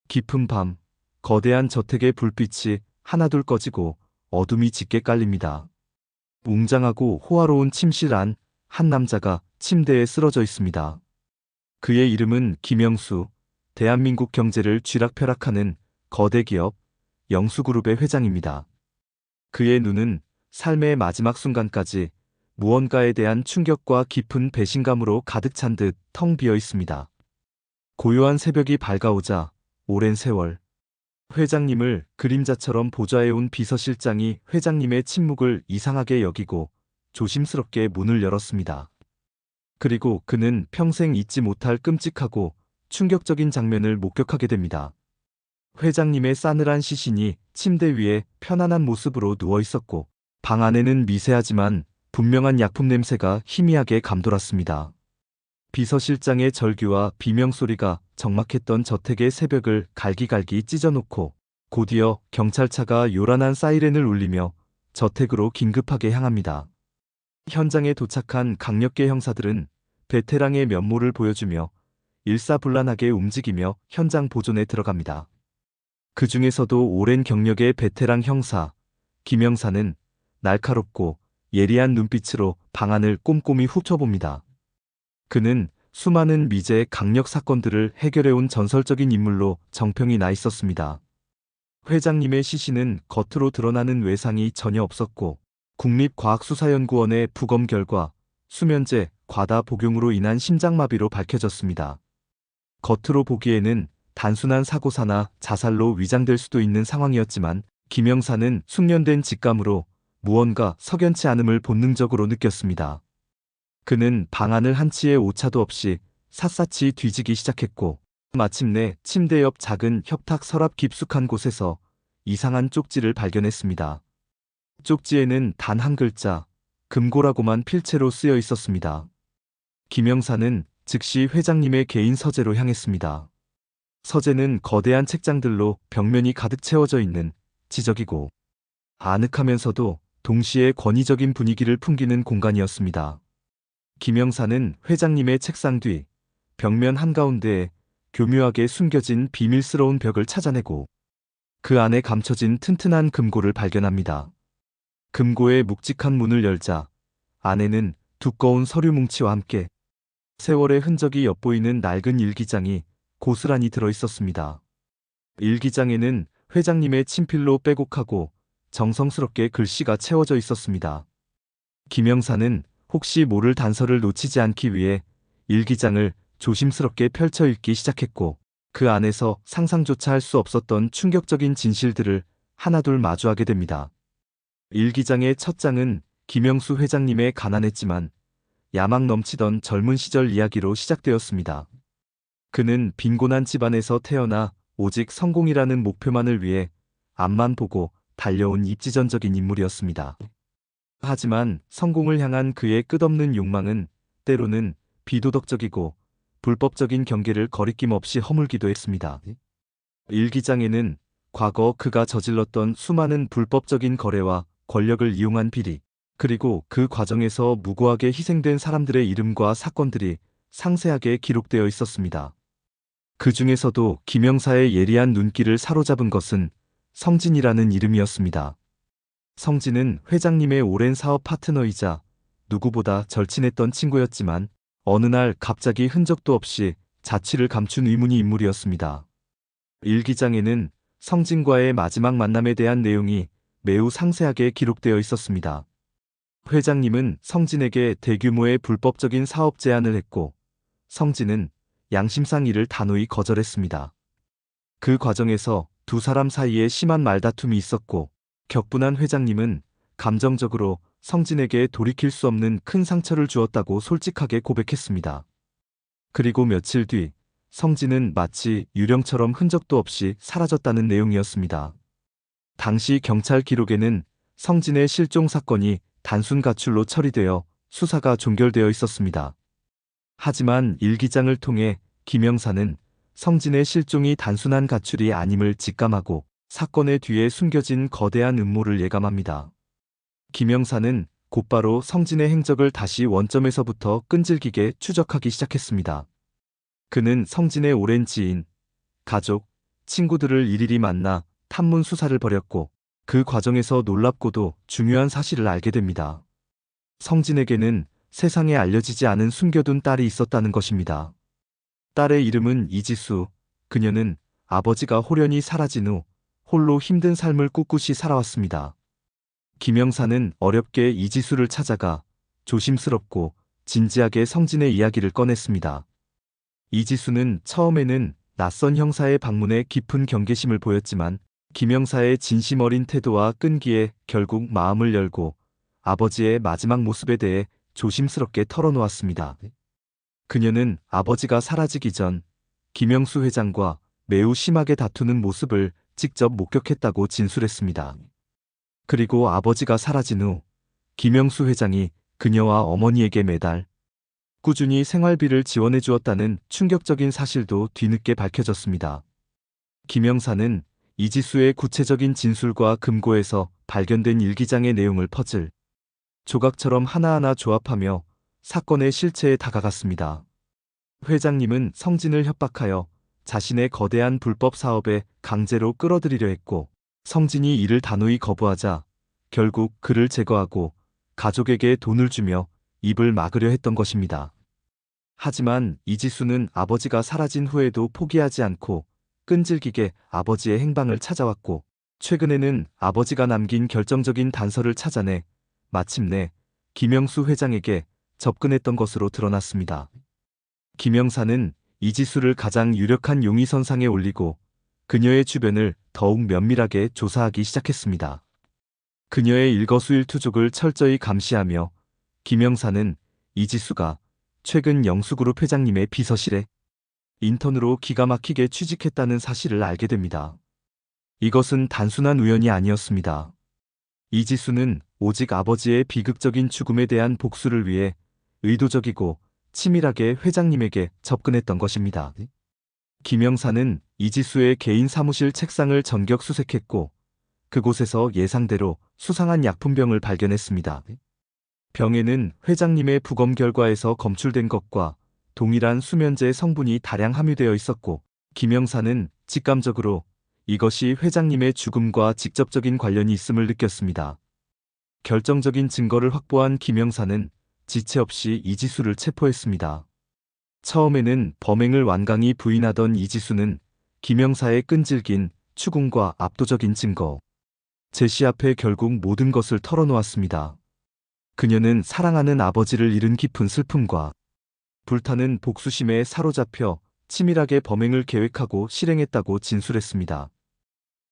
깊은 밤, 거대한 저택의 불빛이 하나둘 꺼지고 어둠이 짙게 깔립니다. 웅장하고 호화로운 침실 안 한 남자가 침대에 쓰러져 있습니다. 그의 이름은 김영수, 대한민국 경제를 쥐락펴락하는 거대 기업 영수그룹의 회장입니다. 그의 눈은 삶의 마지막 순간까지 무언가에 대한 충격과 깊은 배신감으로 가득 찬 듯 텅 비어 있습니다. 고요한 새벽이 밝아오자 오랜 세월, 회장님을 그림자처럼 보좌해온 비서실장이 회장님의 침묵을 이상하게 여기고 조심스럽게 문을 열었습니다. 그리고 그는 평생 잊지 못할 끔찍하고 충격적인 장면을 목격하게 됩니다. 회장님의 싸늘한 시신이 침대 위에 편안한 모습으로 누워 있었고, 방 안에는 미세하지만 분명한 약품 냄새가 희미하게 감돌았습니다. 비서실장의 절규와 비명소리가 적막했던 저택의 새벽을 갈기갈기 찢어놓고 곧이어 경찰차가 요란한 사이렌을 울리며 저택으로 긴급하게 향합니다. 현장에 도착한 강력계 형사들은 베테랑의 면모를 보여주며 일사불란하게 움직이며 현장 보존에 들어갑니다. 그 중에서도 오랜 경력의 베테랑 형사 김영사는 날카롭고 예리한 눈빛으로 방안을 꼼꼼히 훑어봅니다. 그는 수많은 미제 강력 사건들을 해결해온 전설적인 인물로 정평이 나 있었습니다. 회장님의 시신은 겉으로 드러나는 외상이 전혀 없었고, 국립과학수사연구원의 부검 결과 수면제 과다 복용으로 인한 심장마비로 밝혀졌습니다. 겉으로 보기에는 단순한 사고사나 자살로 위장될 수도 있는 상황이었지만, 김영사는 숙련된 직감으로 무언가 석연치 않음을 본능적으로 느꼈습니다. 그는 방안을 한치의 오차도 없이 샅샅이 뒤지기 시작했고, 마침내 침대 옆 작은 협탁 서랍 깊숙한 곳에서 이상한 쪽지를 발견했습니다. 쪽지에는 단 한 글자, 금고라고만 필체로 쓰여 있었습니다. 김영사는 즉시 회장님의 개인 서재로 향했습니다. 서재는 거대한 책장들로 벽면이 가득 채워져 있는 지적이고 아늑하면서도 동시에 권위적인 분위기를 풍기는 공간이었습니다. 김영사는 회장님의 책상 뒤 벽면 한가운데에 교묘하게 숨겨진 비밀스러운 벽을 찾아내고 그 안에 감춰진 튼튼한 금고를 발견합니다. 금고의 묵직한 문을 열자 안에는 두꺼운 서류 뭉치와 함께 세월의 흔적이 엿보이는 낡은 일기장이 고스란히 들어있었습니다. 일기장에는 회장님의 친필로 빼곡하고 정성스럽게 글씨가 채워져 있었습니다. 김영사는 혹시 모를 단서를 놓치지 않기 위해 일기장을 조심스럽게 펼쳐 읽기 시작했고, 그 안에서 상상조차 할 수 없었던 충격적인 진실들을 하나둘 마주하게 됩니다. 일기장의 첫 장은 김영수 회장님의 가난했지만 야망 넘치던 젊은 시절 이야기로 시작되었습니다. 그는 빈곤한 집안에서 태어나 오직 성공이라는 목표만을 위해 앞만 보고 달려온 입지전적인 인물이었습니다. 하지만 성공을 향한 그의 끝없는 욕망은 때로는 비도덕적이고 불법적인 경계를 거리낌 없이 허물기도 했습니다. 일기장에는 과거 그가 저질렀던 수많은 불법적인 거래와 권력을 이용한 비리, 그리고 그 과정에서 무고하게 희생된 사람들의 이름과 사건들이 상세하게 기록되어 있었습니다. 그 중에서도 김영사의 예리한 눈길을 사로잡은 것은 성진이라는 이름이었습니다. 성진은 회장님의 오랜 사업 파트너이자 누구보다 절친했던 친구였지만 어느 날 갑자기 흔적도 없이 자취를 감춘 의문의 인물이었습니다. 일기장에는 성진과의 마지막 만남에 대한 내용이 매우 상세하게 기록되어 있었습니다. 회장님은 성진에게 대규모의 불법적인 사업 제안을 했고, 성진은 양심상 이를 단호히 거절했습니다. 그 과정에서 두 사람 사이에 심한 말다툼이 있었고, 격분한 회장님은 감정적으로 성진에게 돌이킬 수 없는 큰 상처를 주었다고 솔직하게 고백했습니다. 그리고 며칠 뒤 성진은 마치 유령처럼 흔적도 없이 사라졌다는 내용이었습니다. 당시 경찰 기록에는 성진의 실종 사건이 단순 가출로 처리되어 수사가 종결되어 있었습니다. 하지만 일기장을 통해 김영사는 성진의 실종이 단순한 가출이 아님을 직감하고 사건의 뒤에 숨겨진 거대한 음모를 예감합니다. 김영사는 곧바로 성진의 행적을 다시 원점에서부터 끈질기게 추적하기 시작했습니다. 그는 성진의 오랜 지인, 가족, 친구들을 일일이 만나 탐문 수사를 벌였고 그 과정에서 놀랍고도 중요한 사실을 알게 됩니다. 성진에게는 세상에 알려지지 않은 숨겨둔 딸이 있었다는 것입니다. 딸의 이름은 이지수. 그녀는 아버지가 홀연히 사라진 후 홀로 힘든 삶을 꿋꿋이 살아왔습니다. 김영사는 어렵게 이지수를 찾아가 조심스럽고 진지하게 성진의 이야기를 꺼냈습니다. 이지수는 처음에는 낯선 형사의 방문에 깊은 경계심을 보였지만 김영사의 진심 어린 태도와 끈기에 결국 마음을 열고 아버지의 마지막 모습에 대해 조심스럽게 털어놓았습니다. 그녀는 아버지가 사라지기 전 김영수 회장과 매우 심하게 다투는 모습을 직접 목격했다고 진술했습니다. 그리고 아버지가 사라진 후 김영수 회장이 그녀와 어머니에게 매달 꾸준히 생활비를 지원해 주었다는 충격적인 사실도 뒤늦게 밝혀졌습니다. 김영사는 이지수의 구체적인 진술과 금고에서 발견된 일기장의 내용을 퍼즐 조각처럼 하나하나 조합하며 사건의 실체에 다가갔습니다. 회장님은 성진을 협박하여 자신의 거대한 불법 사업에 강제로 끌어들이려 했고 성진이 이를 단호히 거부하자 결국 그를 제거하고 가족에게 돈을 주며 입을 막으려 했던 것입니다. 하지만 이지수는 아버지가 사라진 후에도 포기하지 않고 끈질기게 아버지의 행방을 찾아왔고 최근에는 아버지가 남긴 결정적인 단서를 찾아내 마침내 김영수 회장에게 접근했던 것으로 드러났습니다. 김영사는 이지수를 가장 유력한 용의선상에 올리고 그녀의 주변을 더욱 면밀하게 조사하기 시작했습니다. 그녀의 일거수일투족을 철저히 감시하며 김영사는 이지수가 최근 영수그룹 회장님의 비서실에 인턴으로 기가 막히게 취직했다는 사실을 알게 됩니다. 이것은 단순한 우연이 아니었습니다. 이지수는 오직 아버지의 비극적인 죽음에 대한 복수를 위해 의도적이고 치밀하게 회장님에게 접근했던 것입니다. 김영사는 이지수의 개인 사무실 책상을 전격 수색했고 그곳에서 예상대로 수상한 약품병을 발견했습니다. 병에는 회장님의 부검 결과에서 검출된 것과 동일한 수면제 성분이 다량 함유되어 있었고 김영사는 직감적으로 이것이 회장님의 죽음과 직접적인 관련이 있음을 느꼈습니다. 결정적인 증거를 확보한 김영사는 지체 없이 이지수를 체포했습니다. 처음에는 범행을 완강히 부인하던 이지수는 김영사의 끈질긴 추궁과 압도적인 증거, 제시 앞에 결국 모든 것을 털어놓았습니다. 그녀는 사랑하는 아버지를 잃은 깊은 슬픔과 불타는 복수심에 사로잡혀 치밀하게 범행을 계획하고 실행했다고 진술했습니다.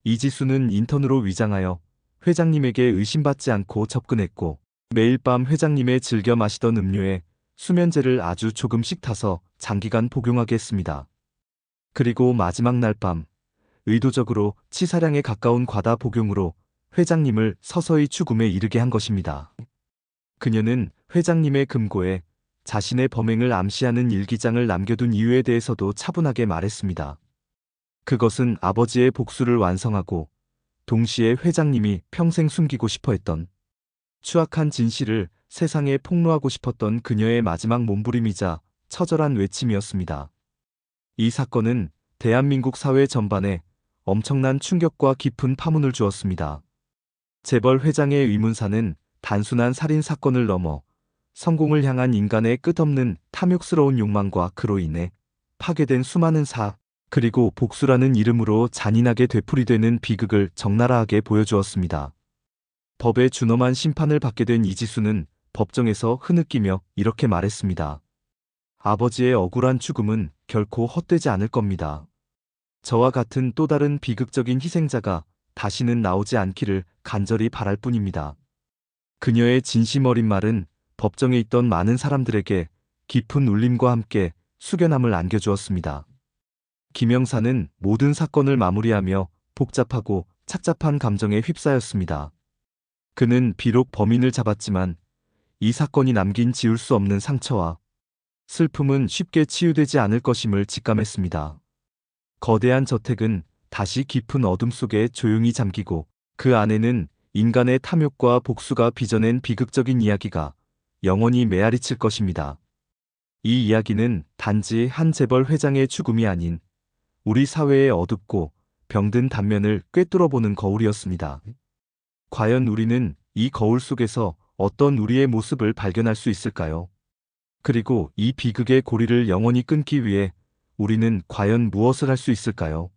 이지수는 인턴으로 위장하여 회장님에게 의심받지 않고 접근했고 매일 밤 회장님의 즐겨 마시던 음료에 수면제를 아주 조금씩 타서 장기간 복용하게 했습니다. 그리고 마지막 날 밤 의도적으로 치사량에 가까운 과다 복용으로 회장님을 서서히 죽음에 이르게 한 것입니다. 그녀는 회장님의 금고에 자신의 범행을 암시하는 일기장을 남겨둔 이유에 대해서도 차분하게 말했습니다. 그것은 아버지의 복수를 완성하고 동시에 회장님이 평생 숨기고 싶어 했던 추악한 진실을 세상에 폭로하고 싶었던 그녀의 마지막 몸부림이자 처절한 외침이었습니다. 이 사건은 대한민국 사회 전반에 엄청난 충격과 깊은 파문을 주었습니다. 재벌 회장의 의문사는 단순한 살인 사건을 넘어 성공을 향한 인간의 끝없는 탐욕스러운 욕망과 그로 인해 파괴된 수많은 사업, 그리고 복수라는 이름으로 잔인하게 되풀이되는 비극을 적나라하게 보여주었습니다. 법의 준엄한 심판을 받게 된 이지수는 법정에서 흐느끼며 이렇게 말했습니다. 아버지의 억울한 죽음은 결코 헛되지 않을 겁니다. 저와 같은 또 다른 비극적인 희생자가 다시는 나오지 않기를 간절히 바랄 뿐입니다. 그녀의 진심 어린 말은 법정에 있던 많은 사람들에게 깊은 울림과 함께 숙연함을 안겨주었습니다. 김영사는 모든 사건을 마무리하며 복잡하고 착잡한 감정에 휩싸였습니다. 그는 비록 범인을 잡았지만 이 사건이 남긴 지울 수 없는 상처와 슬픔은 쉽게 치유되지 않을 것임을 직감했습니다. 거대한 저택은 다시 깊은 어둠 속에 조용히 잠기고 그 안에는 인간의 탐욕과 복수가 빚어낸 비극적인 이야기가 영원히 메아리칠 것입니다. 이 이야기는 단지 한 재벌 회장의 죽음이 아닌 우리 사회의 어둡고 병든 단면을 꿰뚫어보는 거울이었습니다. 과연 우리는 이 거울 속에서 어떤 우리의 모습을 발견할 수 있을까요? 그리고 이 비극의 고리를 영원히 끊기 위해 우리는 과연 무엇을 할 수 있을까요?